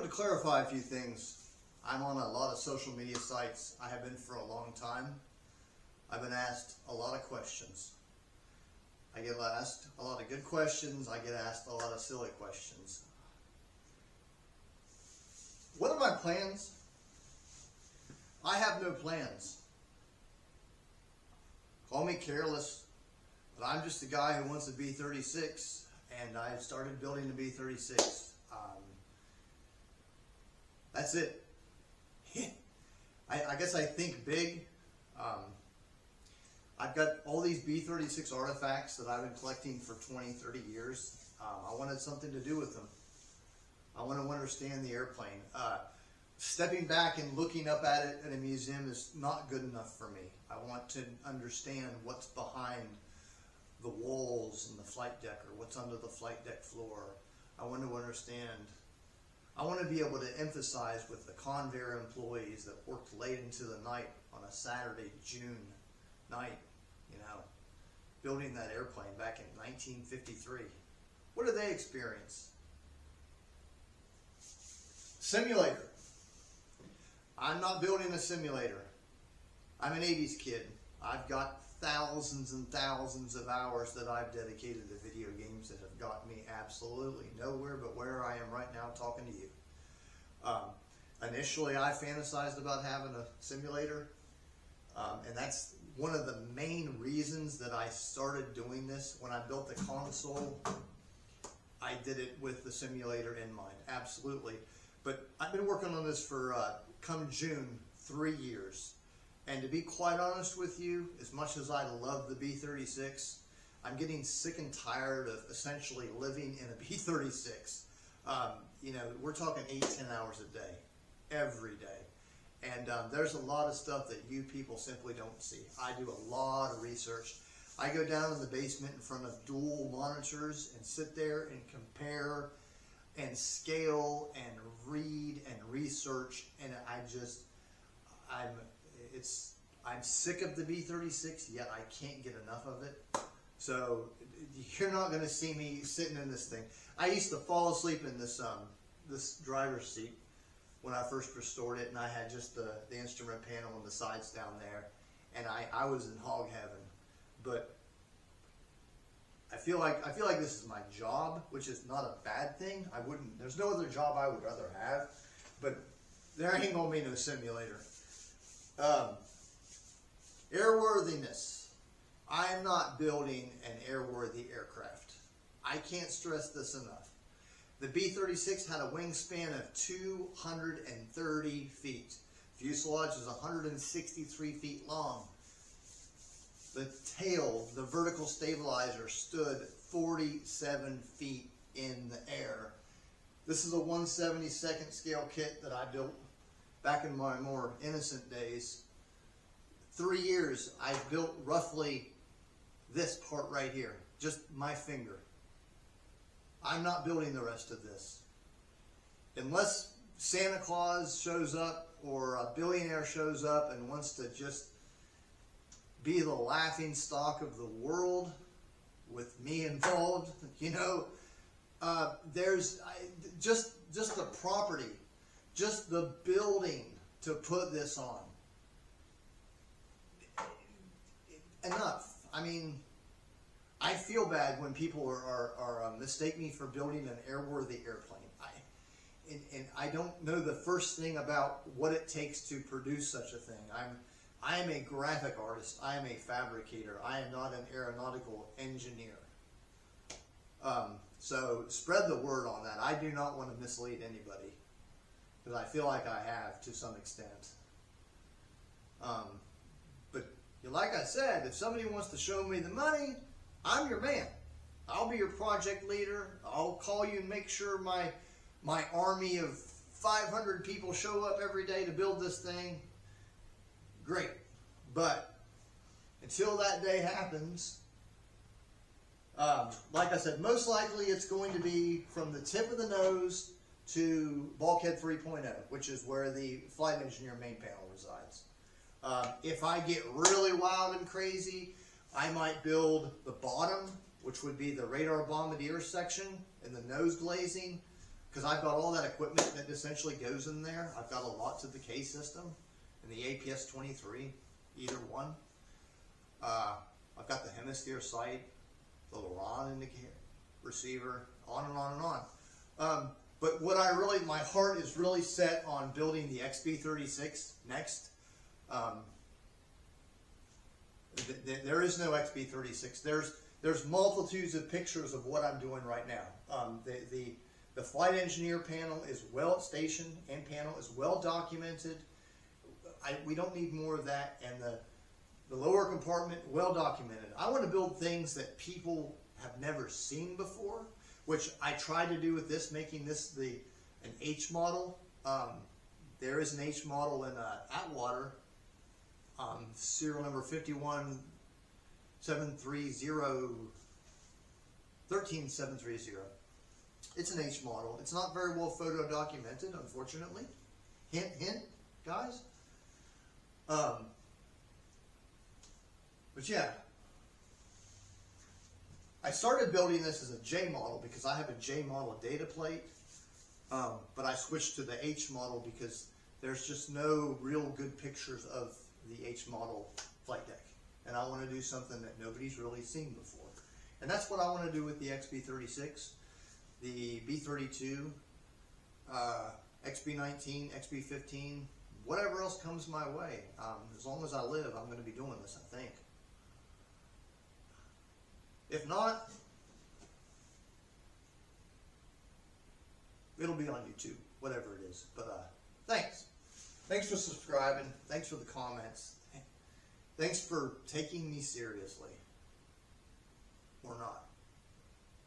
to clarify a few things. I'm on a lot of social media sites. I have been for a long time. I've been asked a lot of questions. I get asked a lot of good questions. I get asked a lot of silly questions. What are my plans? I have no plans. Call me careless, but I'm just a guy who wants a B-36, and I started building the B-36. That's it. I guess I think big. I've got all these B-36 artifacts that I've been collecting for 20, 30 years. I wanted something to do with them. I want to understand the airplane. Stepping back and looking up at it in a museum is not good enough for me. I want to understand what's behind the walls and the flight deck, or what's under the flight deck floor. I want to understand. I want to be able to emphasize with the Convair employees that worked late into the night on a Saturday, June night, building that airplane back in 1953. What did they experience? Simulator. I'm not building a simulator. I'm an 80s kid. I've got thousands and thousands of hours that I've dedicated to video games that have got me absolutely nowhere but where I am right now talking to you. Initially, I fantasized about having a simulator, and that's one of the main reasons that I started doing this. When I built the console, I did it with the simulator in mind, absolutely. But I've been working on this for, come June, 3 years. And to be quite honest with you, as much as I love the B-36, I'm getting sick and tired of essentially living in a B-36. We're talking 8-10 hours a day, every day. And there's a lot of stuff that you people simply don't see. I do a lot of research. I go down in the basement in front of dual monitors and sit there and compare and scale and read and research, and I'm sick of the B-36, yet I can't get enough of it. So you're not going to see me sitting in this thing. I used to fall asleep in this driver's seat when I first restored it, and I had just the instrument panel and the sides down there, and I was in hog heaven. But I feel like this is my job, which is not a bad thing. There's no other job I would rather have, but there ain't gonna be no simulator. Airworthiness. I am not building an airworthy aircraft. I can't stress this enough. The B-36 had a wingspan of 230 feet. Fuselage is 163 feet long. The tail, the vertical stabilizer, stood 47 feet in the air. This is a 1/72nd scale kit that I built back in my more innocent days. 3 years, I built roughly this part right here, just my finger. I'm not building the rest of this. Unless Santa Claus shows up or a billionaire shows up and wants to just be the laughing stock of the world with me involved, there's just the property, just the building to put this on. Enough. I mean, I feel bad when people are mistake me for building an airworthy airplane. And I don't know the first thing about what it takes to produce such a thing. I am a graphic artist. I am a fabricator. I am not an aeronautical engineer. So spread the word on that. I do not want to mislead anybody, because I feel like I have to some extent. But like I said, if somebody wants to show me the money, I'm your man. I'll be your project leader. I'll call you and make sure my army of 500 people show up every day to build this thing. Great. But until that day happens, like I said, most likely it's going to be from the tip of the nose to Bulkhead 3.0, which is where the flight engineer main panel resides. If I get really wild and crazy, I might build the bottom, which would be the radar bombardier section and the nose glazing. because I've got all that equipment that essentially goes in there. I've got a lot to the K system and the APS 23, either one. I've got the hemisphere sight, the LaRon indicator, receiver, on and on and on. But what my heart is really set on building the XB36 next. There is no XB36. There's multitudes of pictures of what I'm doing right now. The flight engineer panel is station and panel is well documented. We don't need more of that, and the lower compartment well documented. I want to build things that people have never seen before, which I tried to do with this, making this an H model. There is an H model in Atwater, serial number 15730. It's an H model. It's not very well photo documented, unfortunately. Hint, hint, guys. But yeah, I started building this as a J model because I have a J model data plate, but I switched to the H model because there's just no real good pictures of the H model flight deck, and I want to do something that nobody's really seen before, and that's what I want to do with the XB36, the B32, XB19, XB15, whatever else comes my way. As long as I live, I'm going to be doing this, I think. If not, it'll be on YouTube, whatever it is. But thanks. Thanks for subscribing. Thanks for the comments. Thanks for taking me seriously. Or not.